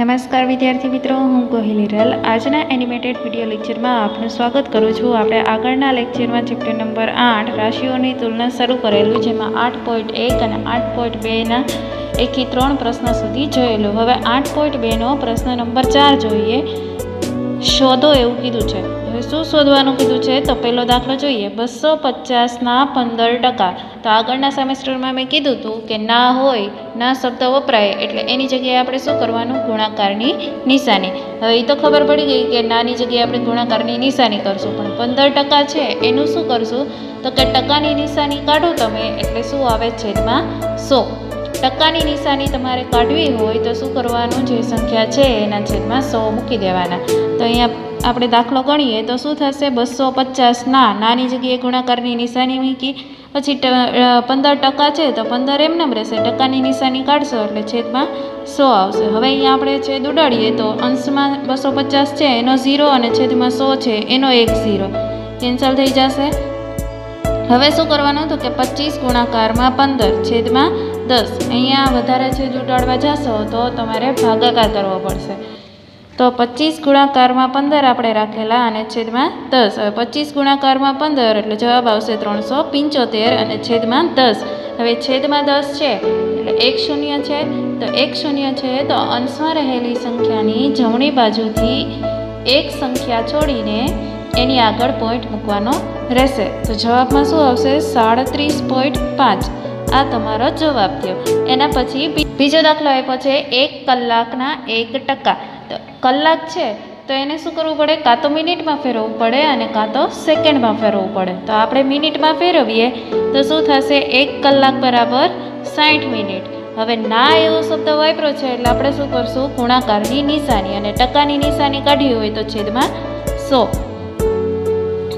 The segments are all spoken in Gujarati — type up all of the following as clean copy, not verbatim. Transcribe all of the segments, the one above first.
નમસ્કાર વિદ્યાર્થી મિત્રો, હું કોહિલ હિરલ આજના એનિમેટેડ વિડીયો લેક્ચરમાં આપનું સ્વાગત કરું છું। આપણે આગળના લેક્ચરમાં ચેપ્ટર નંબર 8 રાશિઓની તુલના શરૂ કરેલું, જેમાં 8.1 અને 8.2ના 1 થી 3 પ્રશ્ન સુધી જોયેલું। હવે 8.2નો પ્રશ્ન નંબર 4 જોઈએ। શોધો એવું કીધું છે। હવે શું શોધવાનું કીધું છે તો પહેલો દાખલો જોઈએ। 250ના 15%। તો આગળના સેમેસ્ટરમાં મેં કીધું હતું કે ના હોય ના શબ્દ વપરાય એટલે એની જગ્યાએ આપણે શું કરવાનું, ગુણાકારની નિશાની। હવે એ તો ખબર પડી ગઈ કે નાની જગ્યાએ આપણે ગુણાકારની નિશાની કરશું, પણ 15% છે એનું શું કરશું તો કે ટકાની નિશાની કાઢો તમે એટલે શું આવે, છેદમાં 100। ટકાની નિશાની તમારે કાઢવી હોય તો શું કરવાનું, જે સંખ્યા છે એના છેદમાં 100 મૂકી દેવાના। તો અહીંયા આપણે દાખલો ગણીએ તો શું થશે, 250ના નાની જગ્યાએ ગુણાકારની નિશાની મૂકી, પછી 15% છે તો 15 એમનેમ રહેશે, ટકાની નિશાની કાઢશો એટલે છેદમાં 100 આવશે। હવે અહીંયા આપણે છેદ ઉડાડીએ તો અંશમાં 250 છે એનો 0 અને છેદમાં 100 છે એનો 1 0 કેન્સલ થઈ જશે। હવે શું કરવાનું તો કે 25 ગુણાકારમાં 15 છેદમાં 10। અહીંયા વધારે છેદ ઉડાડવા જશો તો તમારે ભાગાકાર કરવો પડશે। તો 25 ગુણાકારમાં 15 આપણે રાખેલા અને છેદમાં 10। હવે 25 ગુણાકારમાં 15 એટલે જવાબ આવશે 375 અને છેદમાં 10। હવે છેદમાં 10 છે એટલે 1 શૂન્ય છે, તો 1 શૂન્ય છે તો અંશમાં રહેલી સંખ્યાની જમણી બાજુથી એક સંખ્યા છોડીને એની આગળ પોઈન્ટ મૂકવાનો રહેશે। તો જવાબમાં શું આવશે, 37.5। આ તમારો જવાબ થયો। એના પછી બીજો દાખલો આપ્યો છે 1 કલાકના 1%। તો કલાક છે તો એને શું કરવું પડે, કાં તો મિનિટમાં ફેરવવું પડે અને કાં તો સેકન્ડમાં ફેરવવું પડે। તો આપણે મિનિટમાં ફેરવીએ તો શું થશે, 1 કલાક બરાબર 60 મિનિટ। હવે ના એવો શબ્દ વાપર્યો છે એટલે આપણે શું કરશું, ગુણાકારની નિશાની, અને ટકાની નિશાની કાઢી હોય તો છેદમાં 100।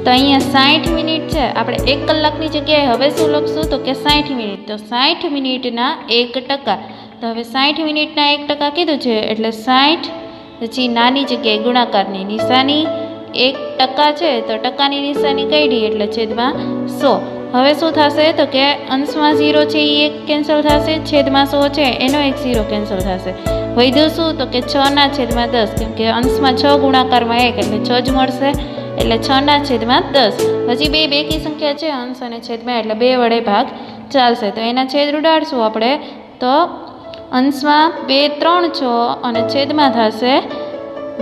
તો અહીંયા 60 મિનિટ છે, આપણે 1 કલાકની જગ્યાએ હવે શું લખશું તો કે 60 મિનિટ। તો 60 મિનિટના 1%। તો હવે 60 મિનિટના 1% કીધું છે એટલે 60, પછી નાની જગ્યાએ ગુણાકારની નિશાની, 1% છે તો ટકાની નિશાની કાઢી એટલે છેદમાં 100। હવે શું થશે તો કે અંશમાં 0 છે એ 1 કેન્સલ થશે, છેદમાં 100 છે એનો 1 0 કેન્સલ થશે। વધ્યું શું તો કે 6 ના છેદમાં 10, કેમ કે અંશમાં 6 ગુણાકારમાં 1 એટલે 6 જ મળશે, એટલે 6 ના છેદમાં 10। હજી બે બેકી સંખ્યા છે અંશ અને છેદમાં, એટલે 2 વડે ભાગ ચાલશે। તો એના છેદ ઉડાડશું આપણે તો અંશમાં 2 3 6 અને છેદમાં થશે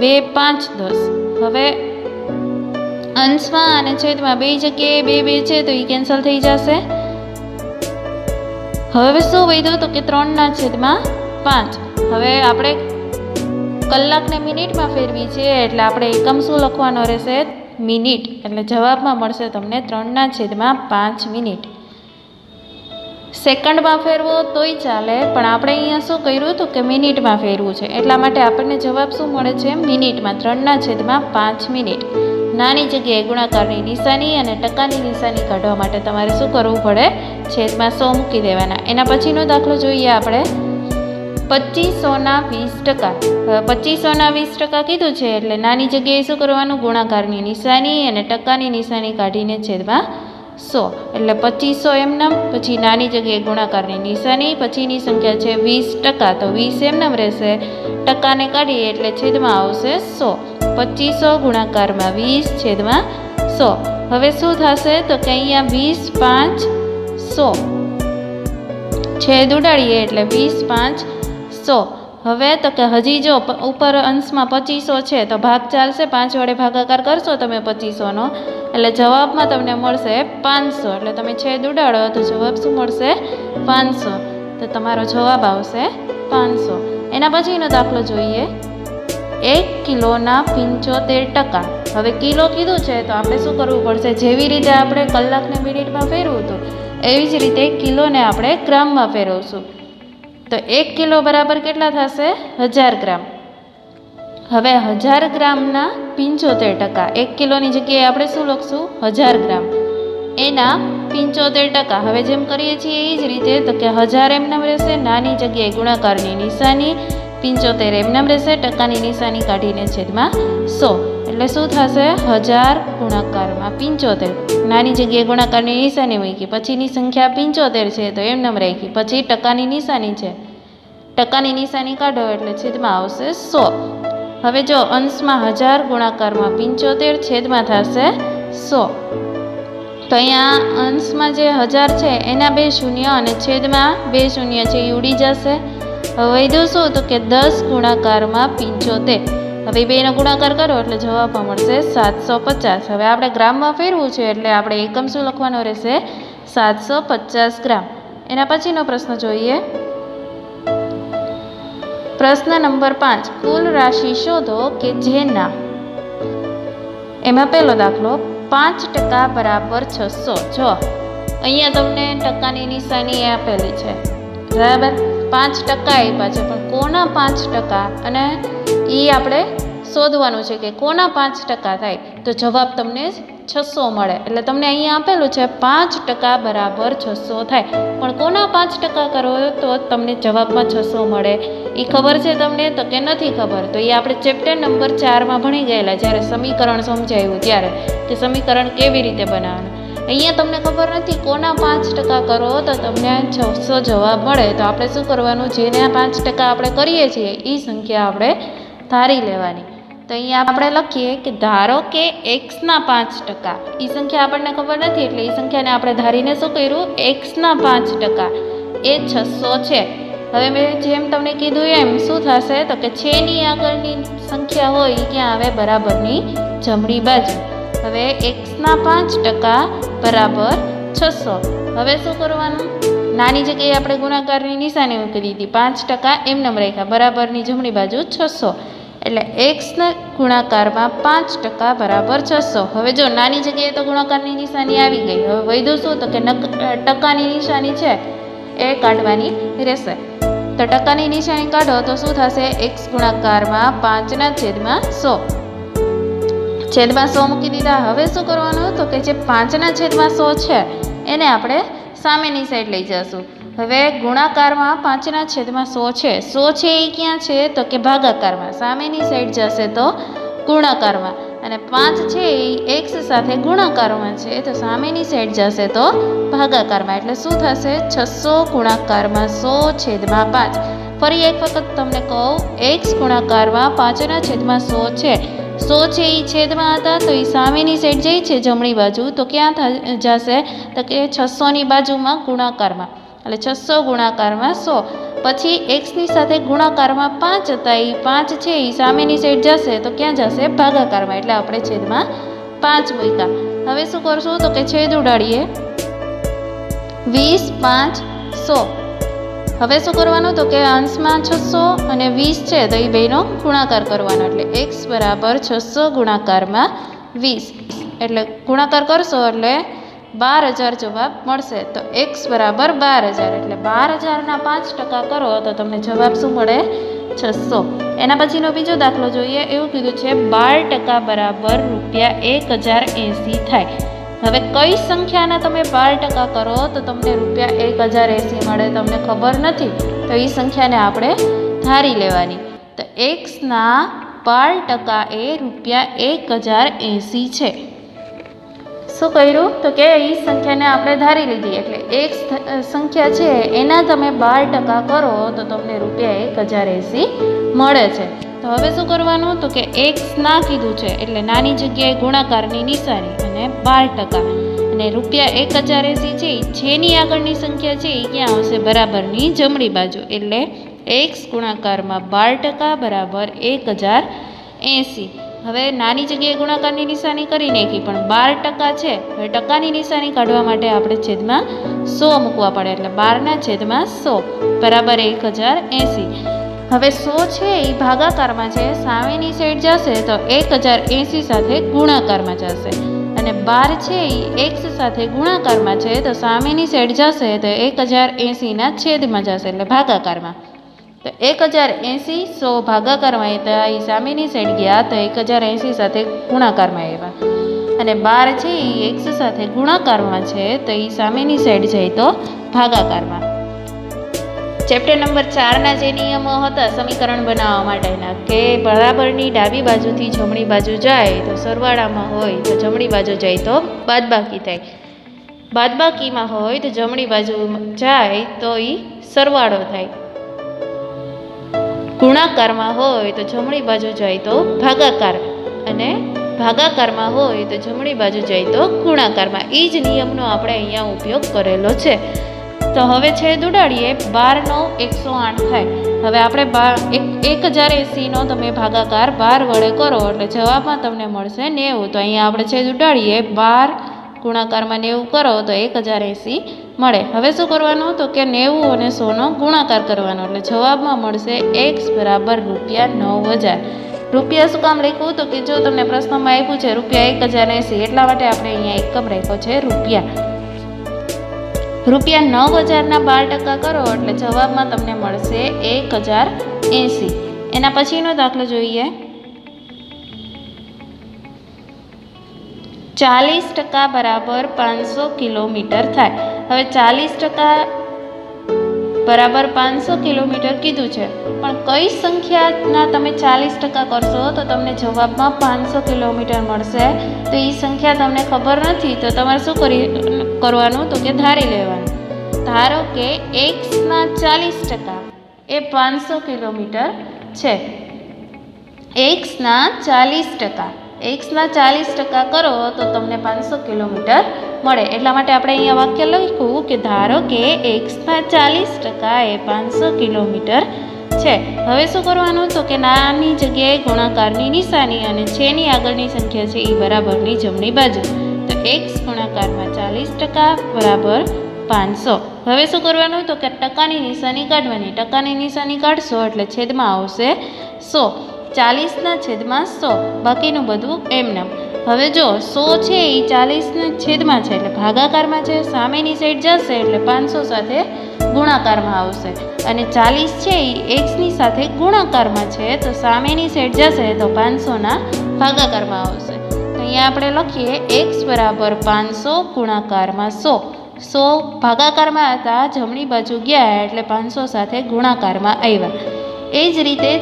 2 5 10। હવે અંશમાં અને છેદમાં બે જગ્યાએ 2 2 છે તો એ કેન્સલ થઈ જશે। હવે શું વધ્યું તો કે 3 ના છેદમાં 5। હવે આપણે કલાકને મિનિટમાં ફેરવી છે એટલે આપણે એકમ શું લખવાનો રહેશે, મિનિટ। એટલે જવાબમાં મળશે તમને 3 ના છેદમાં 5 મિનિટ। સેકન્ડમાં ફેરવો તોય ચાલે, પણ આપણે અહીંયા શું કર્યું તો કે મિનિટમાં ફેરવું છે, એટલા માટે આપણને જવાબ શું મળે છે, મિનિટમાં 3 ના છેદમાં 5 મિનિટ। નાની જગ્યાએ ગુણાકારની નિશાની અને ટકાની નિશાની કાઢવા માટે તમારે શું કરવું પડે, છેદમાં 100 મૂકી દેવાના। એના પછીનો દાખલો જોઈએ આપણે 2500ના 20%। 2500ના 20% કીધું છે એટલે નાની જગ્યાએ શું કરવાનું, ગુણાકારની નિશાની અને ટકાની નિશાની કાઢીને છેદમાં 100 એટલે 2500 એમનામ, પછી નાની જગ્યાએ ગુણાકારની નિશાની, પછીની સંખ્યા છે 20%, તો 20 એમનામ રહેશે, ટકાને કાઢીએ એટલે છેદમાં આવશે 100। 2500 ગુણાકારમાં 20 છેદમાં 100। હવે શું થશે તો કે અહીંયા 20 5 100 છેદ ઉડાડીએ એટલે 20 5 100। હવે તો કે હજી જો ઉપર અંશમાં 2500 છે તો ભાગ ચાલશે, 5 વડે ભાગાકાર કરશો તમે 2500નો એટલે જવાબમાં તમને મળશે 500। એટલે તમે છેદ ઉડાડો તો જવાબ શું મળશે, 500। તો તમારો જવાબ આવશે 500। એના પછીનો દાખલો જોઈએ 1 કિલોના 75%। હવે કિલો કીધું છે તો આપણે શું કરવું પડશે, જેવી રીતે આપણે કલાકને મિનિટમાં ફેરવું હતું એવી જ રીતે કિલોને આપણે ગ્રામમાં ફેરવશું। તો 1 કિલો બરાબર કેટલા થશે, 1000 ગ્રામ। હવે 1000 ગ્રામના 75%, 1 કિલોની જગ્યાએ આપણે શું લખશું, 1000 ગ્રામ એના 75%। હવે જેમ કરીએ છીએ એ જ રીતે તો કે 1000 એમનામ રહેશે, નાની જગ્યાએ ગુણાકારની નિશાની, 75 એમનામ રહેશે, ટકાની નિશાની કાઢીને છેદમાં 100 એટલે શું થશે, 1000 ગુણાકારમાં 75, નાની જગ્યાએ ગુણાકારની નિશાની મૂકી, પછીની સંખ્યા 75 છે તો એમનામ રાખી, પછી ટકાની નિશાની છે, ટકાની નિશાની કાઢો એટલે છેદમાં આવશે 100. હવે જો અંશમાં 1000 ગુણાકારમાં 75 છેદમાં થશે 100. તો અહીંયા અંશમાં જે 1000 છે એના 2 શૂન્ય અને છેદમાં 2 શૂન્ય છે એ ઉડી જશે. હવે વધ્યું શું તો કે 10 ગુણાકારમાં 75. હવે બેનો ગુણાકાર કરો એટલે જવાબમાં મળશે 750. હવે આપણે ગ્રામમાં ફેરવું છે એટલે આપણે એકમ શું લખવાનો રહેશે 750 ગ્રામ. એના પછીનો પ્રશ્ન જોઈએ. પ્રશ્ન નંબર 5, કુલ રાશિ શોધો કે જેના, એમાં પહેલો દાખલો 5% બરાબર 600. જો અહીંયા તમને ટકાની નિશાની આપેલી છે બરાબર, 5% આપ્યા છે પણ કોના 5% અને એ આપણે શોધવાનું છે કે કોના 5% થાય. તો જવાબ તમને 600 મળે. એટલે તમને અહીંયા આપેલું છે 5% બરાબર 600 થાય, પણ કોના 5% કરો તો તમને જવાબમાં 600 મળે. એ ખબર છે તમને તો કે નથી ખબર? તો એ આપણે ચેપ્ટર નંબર 4માં ભણી ગયેલા જ્યારે સમીકરણ સમજાવ્યું ત્યારે, કે સમીકરણ કેવી રીતે બનાવવાનું. અહીંયા તમને ખબર નથી કોના 5% કરો તો તમને 600 જવાબ મળે. તો આપણે શું કરવાનું, જેને 5% આપણે કરીએ છીએ એ સંખ્યા આપણે ધારી લેવાની. તો અહીંયા આપણે લખીએ કે ધારો કે x ના 5%, એ સંખ્યા આપણને ખબર નથી એટલે એ સંખ્યાને આપણે ધારીને શું કર્યું, x ના 5% એ 600 છે. હવે મેં જેમ તમને કીધું એમ શું થશે તો કે છેની આગળની સંખ્યા હોય એ ક્યાં આવે, બરાબરની જમણી બાજુ. હવે x ના 5% બરાબર 600. હવે શું કરવાનું, નાની જગ્યાએ આપણે ગુણાકારની નિશાની મૂકી દીધી, 5% એમને રાખ્યા, બરાબરની જમણી બાજુ 600. એટલે x ગુણાકારમાં 5% બરાબર 600. હવે જો નાની જગ્યાએ તો ગુણાકારની નિશાની આવી ગઈ. હવે વધ્યું શું તો કે ટકાની નિશાની છે એ કાઢવાની રહેશે. તો ટકાની નિશાની કાઢો તો શું થશે, x ગુણાકારમાં 5/100. છેદમાં 100 મૂકી દીધા. હવે શું કરવાનું તો કે જે 5/100 છે એને આપણે સામેની સાઈડ લઈ જશું. હવે ગુણાકારમાં 5/100 છે, 100 છે એ ક્યાં છે તો કે ભાગાકારમાં, સામેની સાઈડ જશે તો ગુણાકારમાં, અને 5 છે એ x સાથે ગુણાકારમાં છે તો સામેની સાઈડ જશે તો ભાગાકારમાં. એટલે શું થશે, 600 ગુણાકારમાં 100/5. ફરી એક વખત તમને કહું, x ગુણાકારમાં 5/100 છે, 100 છે એ છેદમાં હતા તો એ સામેની સાઈડ જઈ છે જમણી બાજુ, તો ક્યાં જશે તો કે 600ની બાજુમાં ગુણાકારમાં. એટલે 600 ગુણાકારમાં 100. પછી xની સાથે ગુણાકારમાં 5 હતા, એ 5 છે એ સામેની સાઈડ જશે તો ક્યાં જશે, ભાગાકારમાં. એટલે આપણે છેદમાં 5 મૂક્યા. હવે શું કરશું તો કે છેદ ઉડાડીએ, 20, 5, 100. હવે શું કરવાનું તો કે અંશમાં 600 અને 20 છે તો એ બેનો ગુણાકાર કરવાનો. એટલે x બરાબર 600 ગુણાકારમાં 20. એટલે ગુણાકાર કરશો એટલે 12000 જવાબ મળશે. તો x બરાબર 12000. એટલે 12000ના 5% કરો તો તમને જવાબ શું મળે, 600. એના પછીનો બીજો દાખલો જોઈએ. એવું કીધું છે 12% બરાબર ₹1080 થાય. હવે કઈ સંખ્યાના તમે 12% કરો તો તમને ₹1080 મળે, તમને ખબર નથી તો એ સંખ્યાને આપણે ધારી લેવાની. તો x ના 12% એ ₹1080 છે. શું કર્યું તો કે એ સંખ્યાને આપણે ધારી લીધી. એટલે એક સંખ્યા છે એના તમે 12% કરો તો તમને ₹1080 મળે છે. તો હવે શું કરવાનું તો કે x ના કીધું છે એટલે નાની જગ્યાએ ગુણાકારની નિશાની અને 12%, અને ₹1080 છે જેની આગળની સંખ્યા છે એ ક્યાં આવશે, બરાબરની જમણી બાજુ. એટલે x ગુણાકારમાં 12% બરાબર 1080. હવે નાની જગ્યાએ ગુણાકારની નિશાની કરી નાખી પણ 12% છે. હવે ટકાની નિશાની કાઢવા માટે આપણે છેદમાં 100 મૂકવા પડે. એટલે 12/100 બરાબર 1080. હવે 100 છે એ ભાગાકારમાં છે, સામેની સાઈડ જશે તો 1080 સાથે ગુણાકારમાં જશે, અને 12 છે એ x સાથે ગુણાકારમાં છે તો સામેની સાઈડ જશે તો 1080ના છેદમાં જશે એટલે ભાગાકારમાં. તો 1080 100 ભાગાકારમાં હતા એ સામેની સાઈડ ગયા તો 1080 સાથે ગુણાકારમાં આવ્યા, અને 12 છે એ x સાથે ગુણાકારમાં છે તો એ સામેની સાઈડ જાય તો ભાગાકારમાં. ચેપ્ટર નંબર 4ના જે નિયમો હતા સમીકરણ બનાવવા માટેના, કે બરાબરની ડાબી બાજુથી જમણી બાજુ જાય તો સરવાળામાં હોય તો જમણી બાજુ જાય તો બાદબાકી થાય, બાદબાકીમાં હોય તો જમણી બાજુ જાય તો એ સરવાળો થાય. ગુણાકારમાં હોય તો જમણી બાજુ જાય તો ભાગાકાર, અને ભાગાકારમાં હોય તો જમણી બાજુ જાય તો ગુણાકારમાં. એ જ નિયમનો આપણે અહીંયા ઉપયોગ કરેલો છે. તો હવે છેદ ઉડાડીએ. 12 × 9 108 થાય. હવે આપણે 1080નો તમે ભાગાકાર 12 વડે કરો એટલે જવાબમાં તમને મળશે 90. તો અહીંયા આપણે છેદ ઉડાડીએ. 12 ગુણાકારમાં 90 કરો તો 1080 મળે. હવે શું કરવાનું? તો કે 90 અને 100નો ગુણાકાર કરવાનો એટલે જવાબમાં મળશે x બરાબર ₹9000. રૂપિયા શું કામ લખ્યું? તો કે જો તમને પ્રશ્નમાં આપ્યું છે ₹1080, એટલા માટે આપણે અહીંયા એકમ રાખ્યો છે રૂપિયા. ₹9000ના 12% કરો એટલે જવાબમાં તમને મળશે 1080. એના પછીનો દાખલો જોઈએ. 40% બરાબર 500 કિલોમીટર થાય. હવે 40% બરાબર 500 કિલોમીટર કીધું છે, પણ કઈ સંખ્યાના તમે 40% કરશો તો તમને જવાબમાં 500 કિલોમીટર મળશે. તો એ સંખ્યા તમને ખબર નથી તો તમારે શું કરવાનું? તો કે ધારી લેવાનું. ધારો કે xના 40% એ 500 કિલોમીટર છે. xના 40% કરો તો તમને 500 કિલોમીટર મળે. એટલા માટે આપણે અહીંયા વાક્ય લખ્યું કે ધારો કે xના 40% એ 500 કિલોમીટર છે. હવે શું કરવાનું? તો કે નાની જગ્યાએ ગુણાકારની નિશાની અને છેની આગળની સંખ્યા છે એ બરાબરની જમણી બાજુ. તો x ગુણાકારમાં 40% બરાબર 500. હવે શું કરવાનું? તો કે ટકાની નિશાની કાઢવાની. ટકાની નિશાની કાઢશો એટલે છેદમાં આવશે 100. 40ના છેદમાં 100, બાકીનું બધું એમનેમ. હવે જો 100 છે એ 40ના છેદમાં છે એટલે ભાગાકારમાં છે, સામેની સાઈડ જશે એટલે 500 સાથે ગુણાકારમાં આવશે. અને 40 છે એ xની સાથે ગુણાકારમાં છે તો સામેની સાઈડ જશે તો 500ના ભાગાકારમાં આવશે. તો અહીંયા આપણે લખીએ x બરાબર 500 ગુણાકારમાં 100. 100 ભાગાકારમાં હતા, જમણી બાજુ ગયા એટલે 500 સાથે ગુણાકારમાં આવ્યા. એ જ રીતે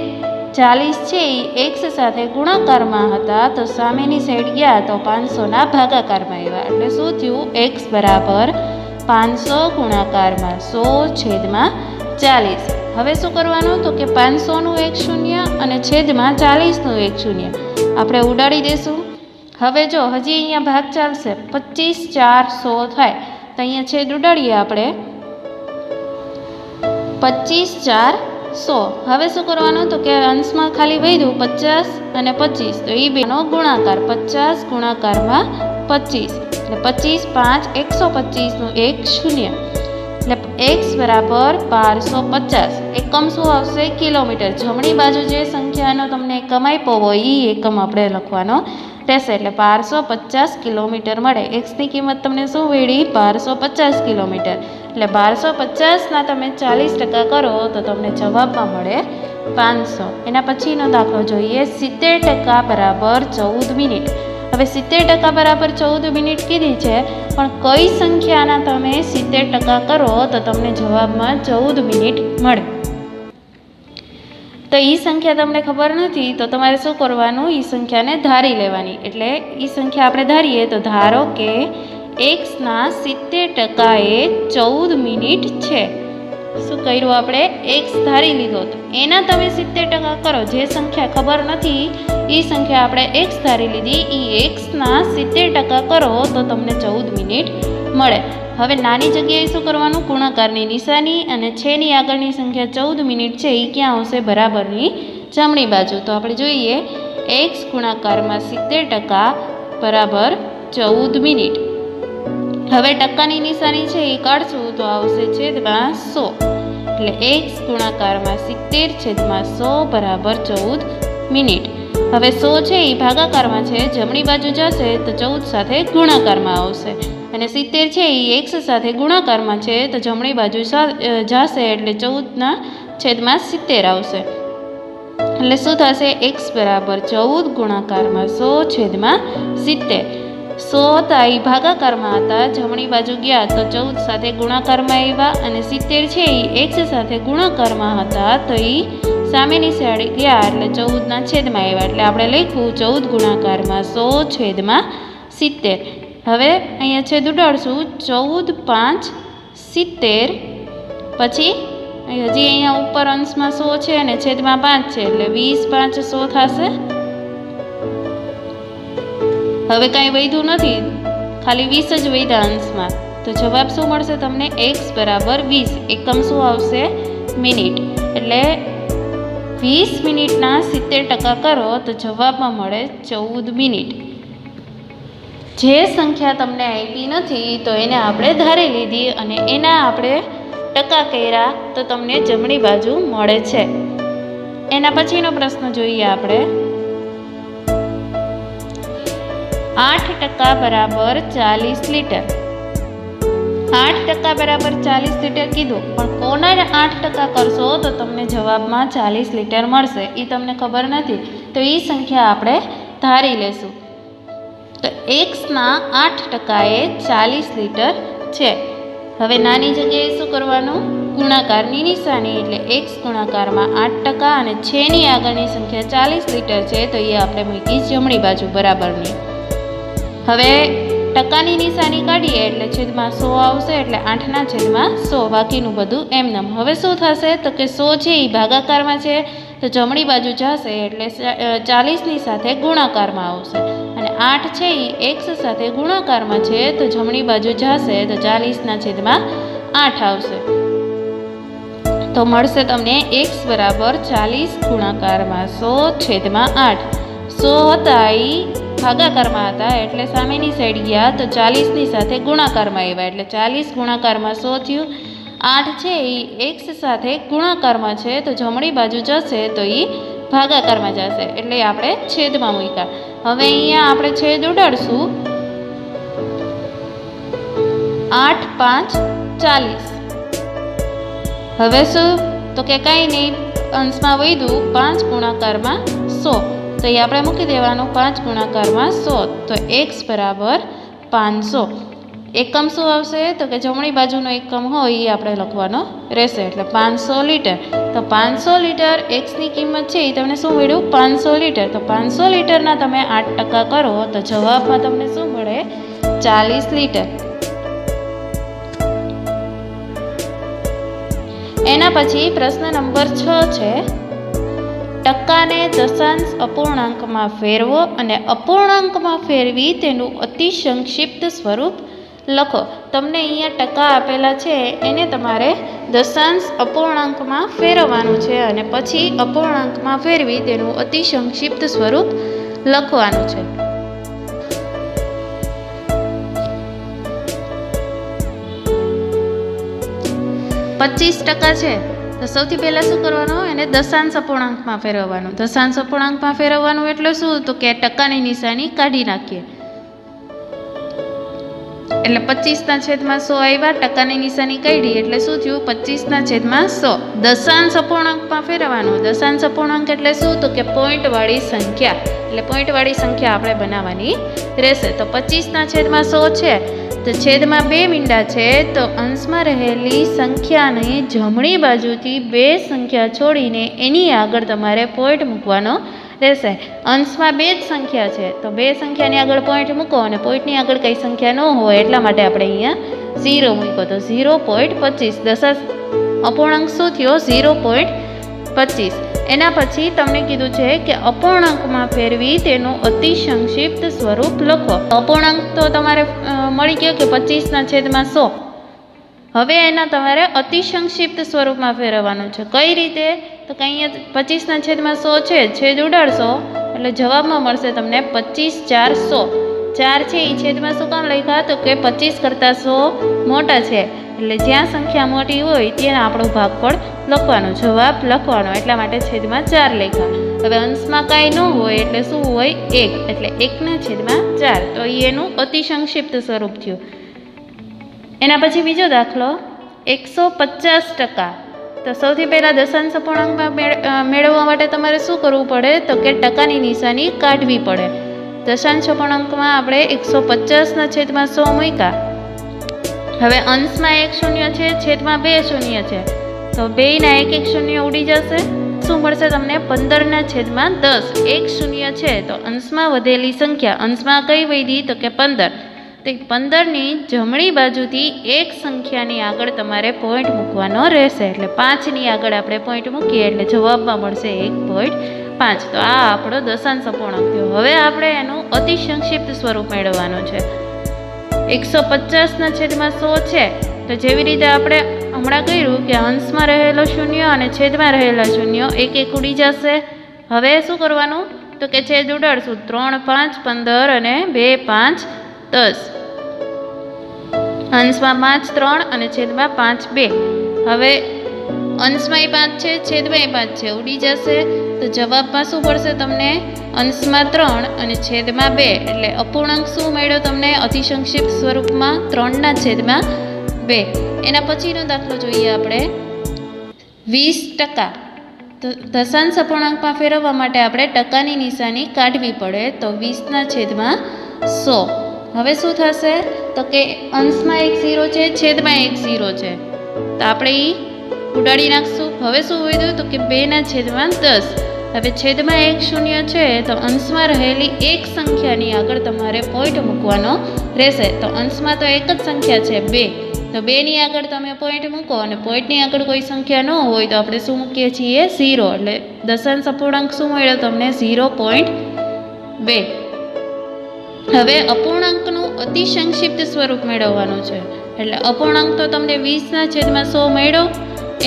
40 છે એ x સાથે ગુણાકારમાં હતા તો સામેની સાઈડ ગયા તો 500ના ભાગાકારમાં આવ્યા. એટલે શું થયું? x બરાબર 500 ગુણાકારમાં 100/40. હવે શું કરવાનું? તો કે 500નું એક શૂન્ય અને છેદમાં 40નું એક શૂન્ય આપણે ઉડાડી દઈશું. હવે જો હજી અહીંયા ભાગ ચાલશે. 25 4 100 થાય તો અહીંયા છેદ ઉડાડીએ આપણે. 25 4 100. હવે શું કરવાનું? તો કે અંશમાં ખાલી વધ્યું 50 અને 25 તો એ બેનો ગુણાકાર. 50 ગુણાકારમાં 25 એટલે 25 5 125નું એક શૂન્ય એટલે x બરાબર 1250. એકમ શું આવશે? કિલોમીટર. જમણી બાજુ જે સંખ્યાનો તમને એકમ આપ્યો હોય એ એકમ આપણે લખવાનો રહેશે. એટલે 1250 કિલોમીટર મળે. એક્સની કિંમત તમને શું મળી? 1250 કિલોમીટર. એટલે 1250ના તમે 40% કરો તો તમને જવાબમાં મળે 500. એના પછીનો દાખલો જોઈએ. 70% બરાબર 14 મિનિટ. હવે 70% બરાબર 14 મિનિટ કીધી છે, પણ કઈ સંખ્યાના તમે 70% કરો તો તમને જવાબમાં 14 મિનિટ મળે. તો એ સંખ્યા તમને ખબર નથી તો તમારે શું કરવાનું? એ સંખ્યાને ધારી લેવાની. એટલે એ સંખ્યા આપણે ધારીએ તો ધારો કે xના 70% એ 14 મિનિટ છે. શું કર્યું આપણે? x ધારી લીધો તો એના તમે 70% કરો. જે સંખ્યા ખબર નથી એ સંખ્યા આપણે x ધારી લીધી, એ xના 70% કરો તો તમને 14 મિનિટ મળે. હવે નાની જગ્યાએ શું કરવાનું? ગુણાકારની નિશાની અને છેની આગળની સંખ્યા 14 મિનિટ છે એ ક્યાં આવશે? બરાબરની જમણી બાજુ. તો આપણે જોઈએ x ગુણાકારમાં 70% બરાબર 14 મિનિટ. હવે ટકાની નિશાની છે એ કાઢશું તો આવશે છેદમાં 100. એટલે x ગુણાકારમાં 70/100 બરાબર 14 મિનિટ. હવે 100 છે એ ભાગાકારમાં છે, જમણી બાજુ જશે તો 14 સાથે ગુણાકારમાં આવશે. અને 70 છે એ x સાથે ગુણાકારમાં છે તો જમણી બાજુ જશે એટલે 14/70 આવશે. એટલે શું થશે? x બરાબર 14 ગુણાકારમાં 100/70. 100 હતા એ ભાગાકારમાં હતા, જમણી બાજુ ગયા તો 14 સાથે ગુણાકારમાં આવ્યા. અને 70 છે એ x સાથે ગુણાકારમાં હતા તો એ સામેની સાઈડ ગયા એટલે 14ના છેદમાં આવ્યા. એટલે આપણે લખ્યું 14 ગુણાકારમાં 100/70. હવે અહીંયા છેદ ઉડાડશું. 14 5 70 પછી હજી અહીંયા ઉપર અંશમાં 100 છે અને છેદમાં 5 છે એટલે 20 5 100 થશે. હવે કાંઈ વધ્યું નથી, ખાલી 20 જ વધ્યા અંશમાં. તો જવાબ શું મળશે તમને? x બરાબર 20. એકમ શું આવશે? મિનિટ. એટલે 20 મિનિટના 70% કરો તો જવાબમાં મળે 14 મિનિટ. જે સંખ્યા તમને આપી નથી તો એને આપણે ધારી લીધી અને એના આપણે ટકા કર્યા તો તમને જમણી બાજુ મળે છે. એના પછીનો પ્રશ્ન જોઈએ આપણે. 8% બરાબર 40 લીટર. 8% બરાબર 40 લીટર કીધું, પણ કોના 8% કરશો તો તમને જવાબમાં 40 લીટર મળશે એ તમને ખબર નથી. તો એ સંખ્યા આપણે ધારી લેશું. તો xના 8% એ 40 લીટર છે. હવે નાની જગ્યાએ શું કરવાનું? ગુણાકારની નિશાની, એટલે x ગુણાકારમાં 8% અને છેની આગળની સંખ્યા 40 લીટર છે તો એ આપણે મૂકી જમણી બાજુ બરાબરની. હવે ટકાની નિશાની કાઢીએ એટલે છેદમાં 100 આવશે, એટલે 8ના છેદમાં 100, બાકીનું બધું એમનેમ. હવે શું થશે તો કે 100 છે એ ભાગાકારમાં છે તો જમણી બાજુ જશે એટલે 40ની સાથે ગુણાકારમાં આવશે, અને 8 છે એ x સાથે ગુણાકારમાં છે તો જમણી બાજુ જશે તો 40ના છેદમાં 8 આવશે. તો મળશે તમને x બરાબર 40 ગુણાકારમાં 100 છેદમાં 8. 100 હતા એ ભાગાકારમાં હતા એટલે સામેની સાઈડ ગયા તો 40ની સાથે ગુણાકારમાં આવ્યા એટલે 40 ગુણાકારમાં 100 થયું. 8 છે એ x સાથે ગુણાકારમાં છે તો જમણી બાજુ જશે તો એ ભાગાકારમાં જશે એટલે આપણે છેદમાં મૂક્યા. હવે અહીંયા આપણે છેદ ઉડાડશું. 8 5 40. હવે શું તો કે કાંઈ નહીં, અંશમાં વધ્યું 5 ગુણાકારમાં 100 તો એ આપણે મૂકી દેવાનું 5 ગુણાકારમાં 100. તો x બરાબર 500. એકમ શું આવશે તો કે જમણી બાજુનો એકમ હોય એ આપણે લખવાનો રહેશે એટલે 500 લીટર. તો 500 લીટર xની કિંમત છે એ તમને શું મળ્યું? 500 લીટર. તો 500 લીટરના તમે 8% કરો તો જવાબમાં તમને શું મળે? 40 લીટર. એના પછી પ્રશ્ન નંબર 6 છે. ટકાને દશાંશ અપૂર્ણાંકમાં ફેરવો અને અપૂર્ણાંકમાં ફેરવી તેનું અતિ સંક્ષિપ્ત સ્વરૂપ લખો. તમને અહીંયા ટકા આપેલા છે એને તમારે દશાંશ અપૂર્ણાંકમાં ફેરવવાનું છે અને પછી અપૂર્ણાંકમાં ફેરવી તેનું અતિ સંક્ષિપ્ત સ્વરૂપ લખવાનું છે. $25 છે તો સૌથી પહેલાં શું કરવાનું? એને દશાંશ અપૂર્ણાંકમાં ફેરવવાનું. દશાંશ અપૂર્ણાંકમાં ફેરવવાનું એટલે શું તો કે ટકાની નિશાની કાઢી નાખીએ એટલે 25ના છેદમાં 100 આવ્યા, ટકાની નિશાની કાઢી એટલે શું થયું? 25ના છેદમાં 100. દશાંશ અપૂર્ણાંકમાં ફેરવવાનું. દશાંશ અપૂર્ણાંક એટલે શું તો કે પોઈન્ટવાળી સંખ્યા, એટલે પોઈન્ટવાળી સંખ્યા આપણે બનાવવાની રહેશે. તો 25ના છેદમાં 100 છે તો છેદમાં 2 મીંડા છે તો અંશમાં રહેલી સંખ્યાને જમણી બાજુથી 2 સંખ્યા છોડીને એની આગળ તમારે પોઈન્ટ મૂકવાનો રહેશે. અંશમાં 2 જ સંખ્યા છે તો 2 સંખ્યાની આગળ પોઈન્ટ મૂકો અને પોઈન્ટની આગળ કઈ સંખ્યા ન હોય એટલા માટે આપણે અહીંયા 0 મૂક્યો તો 0.25. દશાંશ અપૂર્ણાંક શું થયો? 0.25. એના પછી તમને કીધું છે કે અપૂર્ણાંકમાં ફેરવી તેનું અતિ સંક્ષિપ્ત સ્વરૂપ લખો. અપૂર્ણાંક તો તમારે મળી ગયો કે 25ના છેદમાં 100. હવે એના તમારે અતિ સંક્ષિપ્ત સ્વરૂપમાં ફેરવવાનું છે. કઈ રીતે તો કે અહીંયા 25ના છેદમાં 100 છે, છેદ ઉડાડશો એટલે જવાબમાં મળશે તમને 25 4 100. 4 છે એ છેદમાં શું કામ લખ્યા તો કે 25 કરતાં 100 મોટા છે એટલે જ્યાં સંખ્યા મોટી હોય ત્યાં આપણો ભાગફળ લખવાનો, જવાબ લખવાનો, એટલા માટે છેદમાં 4 લખ્યા. હવે અંશમાં કાંઈ ન હોય એટલે શું હોય? 1 એટલે 1ના છેદમાં 4. તો એનું અતિ સંક્ષિપ્ત સ્વરૂપ થયું. એના પછી બીજો દાખલો 150%. તો સૌથી પહેલાં દશાંશ અપૂર્ણાંકમાં મેળવવા માટે તમારે શું કરવું પડે તો કે ટકાની નિશાની કાઢવી પડે. દશાંશ અપૂર્ણાંકમાં આપણે 150ના છેદમાં 100 મૂક્યા. હવે અંશમાં 1 શૂન્ય છે, છેદમાં 2 શૂન્ય છે તો 2ના 1 શૂન્ય ઉડી જશે. શું મળશે તમને? 15ના છેદમાં 10. 1 શૂન્ય છે તો અંશમાં વધેલી સંખ્યા, અંશમાં કઈ વધી તો કે 15, તો તો 15ની જમણી બાજુથી એક સંખ્યાની આગળ તમારે પોઈન્ટ મૂકવાનો રહેશે. એટલે 5ની આગળ આપણે પોઈન્ટ મૂકીએ એટલે જવાબમાં મળશે 1.5. તો આ આપણો દશાંશ અપૂર્ણાંક થયો. હવે આપણે એનું અતિ સંક્ષિપ્ત સ્વરૂપ મેળવવાનું છે. 150/100 છે, તો જેવી રીતે આપણે હમણાં કર્યું કે અંશમાં રહેલો શૂન્ય અને છેદમાં રહેલા શૂન્ય એક એક ઉડી જશે. હવે શું કરવાનું તો કે છેદ ઉડાડશું. 3 5 15 અને 2 5 10. અંશમાં 5 3 અને છેદમાં 5 2. હવે અંશમાં 5 છે, છેદમાં 5 છે, ઉડી જશે. તો જવાબમાં શું પડશે તમને? અંશમાં 3 અને છેદમાં 2. એટલે અપૂર્ણાંક શું મળ્યો તમને અતિ સંક્ષિપ્ત સ્વરૂપમાં? 3/2. એના પછીનો દાખલો જોઈએ આપણે. 20%. તો દશાંશ અપૂર્ણાંકમાં ફેરવવા માટે આપણે ટકાની નિશાની કાઢવી પડે. તો 20/100. હવે શું થશે તો કે અંશમાં 1 0 છે, છેદમાં 1 0 છે, તો આપણે એ ઉડાડી નાખશું. હવે શું વધ્યું તો કે 2/10. હવે છેદમાં 1 શૂન્ય છે, તો અંશમાં રહેલી એક સંખ્યાની આગળ તમારે પોઈન્ટ મૂકવાનો રહેશે. તો અંશમાં તો એક જ સંખ્યા છે 2, તો 2ની આગળ તમે પોઈન્ટ મૂકો અને પોઈન્ટની આગળ કોઈ સંખ્યા ન હોય તો આપણે શું મૂકીએ છીએ? 0. એટલે દશાંશ અપૂર્ણાંક શું મળ્યો તમને? 0.2. હવે અપૂર્ણાંકનું અતિ સંક્ષિપ્ત સ્વરૂપ મેળવવાનું છે. એટલે અપૂર્ણાંક તો તમને 20/100 મળ્યો.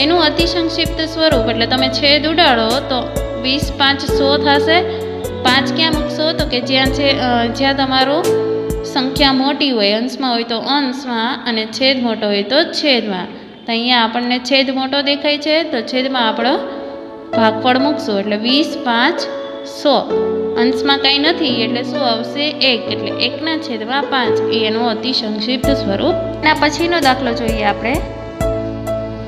એનું અતિ સંક્ષિપ્ત સ્વરૂપ એટલે તમે છેદ ઉડાડો તો 20 5 100 થશે. 5 ક્યાં મૂકશો તો કે જ્યાં તમારું સંખ્યા મોટી હોય, અંશમાં હોય તો અંશમાં અને છેદ મોટો હોય તો છેદમાં. તો અહીંયા આપણને છેદ મોટો દેખાય છે, તો છેદમાં આપણો ભાગફળ મૂકશું. એટલે 20 5 100. અંશમાં કાંઈ નથી એટલે શું આવશે? 1. એટલે 1/5 એનું અતિ સંક્ષિપ્ત સ્વરૂપ. એના પછીનો દાખલો જોઈએ આપણે.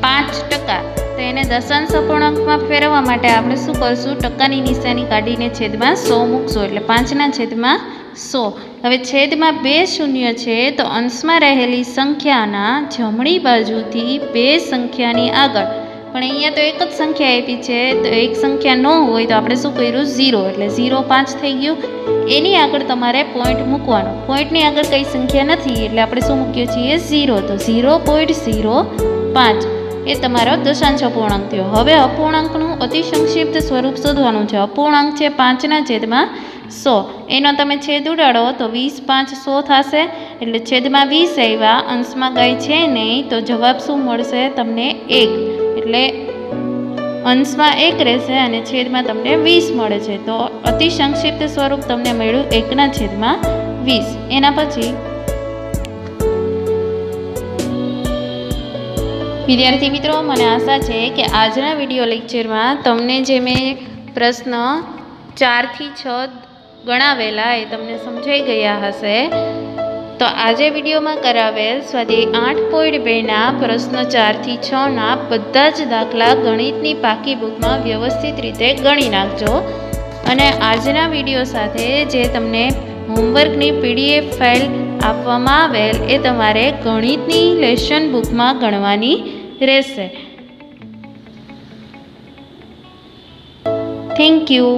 5%. તો એને દશાંશ અપૂર્ણાંકમાં ફેરવવા માટે આપણે શું કરશું? ટકાની નિશાની કાઢીને છેદમાં 100 મૂકશું. એટલે 5/100. હવે છેદમાં 2 શૂન્ય છે, તો અંશમાં રહેલી સંખ્યાના જમણી બાજુથી 2 સંખ્યાની આગળ, પણ અહીંયા તો એક જ સંખ્યા આપી છે, તો એક સંખ્યા ન હોય તો આપણે શું કર્યું? 0. એટલે 0 5 થઈ ગયું. એની આગળ તમારે પોઈન્ટ મૂકવાનો. પોઈન્ટની આગળ કઈ સંખ્યા નથી એટલે આપણે શું મૂકીએ છીએ? 0. તો 0.05 એ તમારો દશાંશ અપૂર્ણાંક થયો. હવે અપૂર્ણાંકનું અતિ સંક્ષિપ્ત સ્વરૂપ શોધવાનું છે. અપૂર્ણાંક છે 5/100. એનો તમે છેદ ઉડાડો તો 20 5 100 થશે. એટલે છેદમાં 20 આવ્યા, અંશમાં કાંઈ છે નહીં, તો જવાબ શું મળશે તમને? 1. એટલે અંશમાં 1 રહેશે અને છેદમાં તમને 20 મળે છે. તો અતિ સંક્ષિપ્ત સ્વરૂપ તમને મળ્યું 1/20. એના પછી વિદ્યાર્થી મિત્રો, મને આશા છે કે આજના વિડીયો લેક્ચરમાં તમને જે મેં પ્રશ્ન 4 થી 6 ગણાવેલા એ તમને સમજાઈ ગયા હશે. તો આજે વિડીયોમાં કરાવેલ સ્વાધ્યાય 8.2ના પ્રશ્ન 4 થી 6ના બધા જ દાખલા ગણિતની પાકી બુકમાં વ્યવસ્થિત રીતે ગણી નાખજો. અને આજના વિડીયો સાથે જે તમને હોમવર્કની PDF ફાઇલ આપવામાં આવેલ એ તમારે ગણિતની લેસન બુકમાં ગણવાની રહેશે. Thank you.